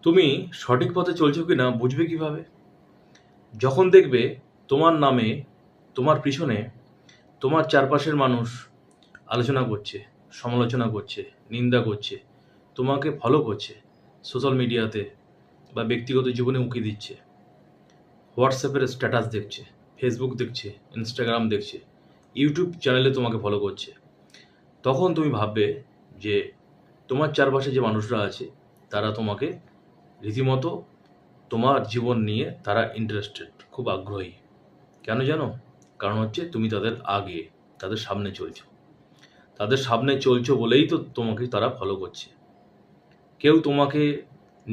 তুমি সঠিক পথে চলছো কিনা বুঝবে কিভাবে? যখন দেখবে তোমার নামে, তোমার পিছনে, তোমার চারপাশের মানুষ আলোচনা করছে, সমালোচনা করছে, নিন্দা করছে, তোমাকে ফলো করছে সোশ্যাল মিডিয়াতে বা ব্যক্তিগত জীবনে উঁকি দিচ্ছে, হোয়াটসঅ্যাপের স্ট্যাটাস দেখছে, ফেসবুক দেখছে, ইনস্টাগ্রাম দেখছে, ইউটিউব চ্যানেলে তোমাকে ফলো করছে, তখন তুমি ভাববে যে তোমার চারপাশে যে মানুষরা আছে তারা তোমাকে রীতিমতো তোমার জীবন নিয়ে তারা ইন্টারেস্টেড, খুব আগ্রহী। কেন জানো? কারণ হচ্ছে তুমি তাদের আগে, তাদের সামনে চলছো। তাদের সামনে চলছো বলেই তো তোমাকে তারা ফলো করছে। কেউ তোমাকে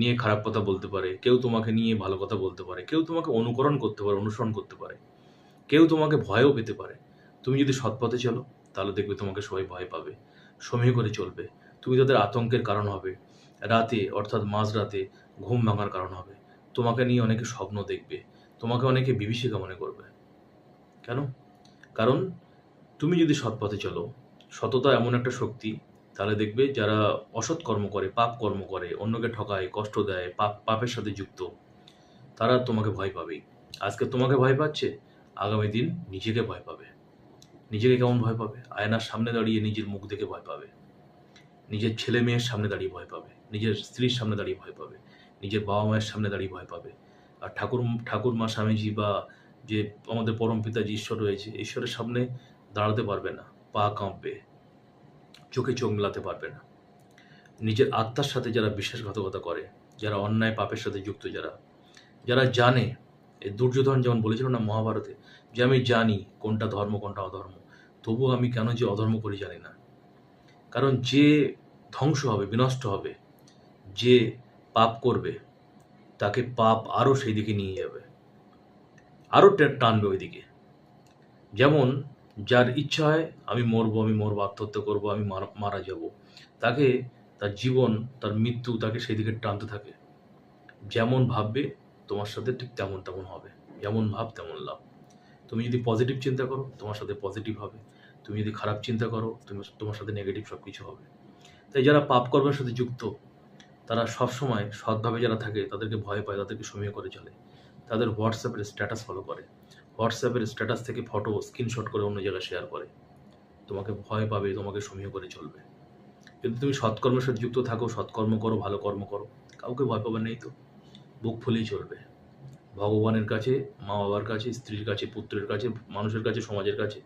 নিয়ে খারাপ কথা বলতে পারে, কেউ তোমাকে নিয়ে ভালো কথা বলতে পারে, কেউ তোমাকে অনুকরণ করতে পারে, অনুসরণ করতে পারে, কেউ তোমাকে ভয়ও পেতে পারে। তুমি যদি সৎ পথে চলো তাহলে দেখবে তোমাকে সবাই ভয় পাবে, সমীহ করে চলবে। তুমি তাদের আতঙ্কের কারণ হবে, রাতে অর্থাৎ মাঝরাতে ঘুম ভাঙার কারণ হবে। তোমাকে নিয়ে অনেকে স্বপ্ন দেখবে, তোমাকে অনেকে বিভীষিকা মনে করবে। কেন? কারণ তুমি যদি সৎ পথে চলো, সততা এমন একটা শক্তি, তাহলে দেখবে যারা অসৎ কর্ম করে, পাপ কর্ম করে, অন্যকে ঠকায়, কষ্ট দেয়, পাপের সাথে যুক্ত, তারা তোমাকে ভয় পাবেই। আজকে তোমাকে ভয় পাচ্ছে, আগামী দিন নিজেকে ভয় পাবে। নিজেকে কেমন ভয় পাবে? আয়নার সামনে দাঁড়িয়ে নিজের মুখ দেখে ভয় পাবে, নিজের ছেলে মেয়ের সামনে দাঁড়িয়ে ভয় পাবে, নিজের স্ত্রীর সামনে দাঁড়িয়ে ভয় পাবে, নিজের বাবা মায়ের সামনে দাঁড়িয়ে ভয় পাবে। আর ঠাকুরমা স্বামীজি বা যে আমাদের পরম পিতা যে ঈশ্বর রয়েছে, ঈশ্বরের সামনে দাঁড়াতে পারবে না, পা কাঁপবে, চোখে চোখ মেলাতে পারবে না। নিজের আত্মার সাথে যারা বিশ্বাসঘাতকতা করে, যারা অন্যায় পাপের সাথে যুক্ত, যারা যারা জানে, এই দুর্যোধন যেমন বলেছিল না মহাভারতে, যে আমি জানি কোনটা ধর্ম কোনটা অধর্ম, তবুও আমি কেন যে অধর্ম করি জানি না। কারণ যে ধ্বংস হবে, বিনষ্ট হবে, যে পাপ করবে, তাকে পাপ আরও সেই দিকে নিয়ে যাবে, আরও টানবে ওইদিকে। যেমন যার ইচ্ছা হয় আমি মরবো, আত্মহত্যা করবো, আমি মারা যাব, তাকে তার জীবন, তার মৃত্যু তাকে সেই দিকে টানতে থাকে। যেমন ভাববে তোমার সাথে ঠিক তেমন তেমন হবে, যেমন ভাব তেমন লাভ। তুমি যদি পজিটিভ চিন্তা করো তোমার সাথে পজিটিভ হবে, তুমি যদি খারাপ চিন্তা করো তোমার সাথে নেগেটিভ সব কিছু হবে। তাই যারা পাপ কর্মের সাথে যুক্ত, তারা সবসময় সৎভাবে যারা থাকে তাদেরকে ভয় পায়, তাদেরকে সমীহ করে চলে, তাদের হোয়াটসঅ্যাপের স্ট্যাটাস ফলো করে, হোয়াটসঅ্যাপের স্ট্যাটাস থেকে ফটো স্ক্রিনশট করে অন্য জায়গায় শেয়ার করে। তোমাকে ভয় পাবে, তোমাকে সমীহ করে চলবে। যদি তুমি সৎকর্মের সাথে যুক্ত থাকো, সৎকর্ম করো, ভালো কর্ম করো, কাউকে ভয় পাবে নেই তো, বুক ফুলেই চলবে। ভগবানের কাছে, মা বাবার কাছে, স্ত্রীর কাছে, পুত্রের কাছে, মানুষের কাছে, সমাজের কাছে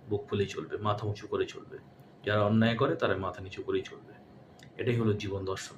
বুক ফুলেই চলবে, মাথা উঁচু করে চলবে। যারা অন্যায় করে তারা মাথা নিচু করেই চলবে। এটাই হলো জীবন দর্শন।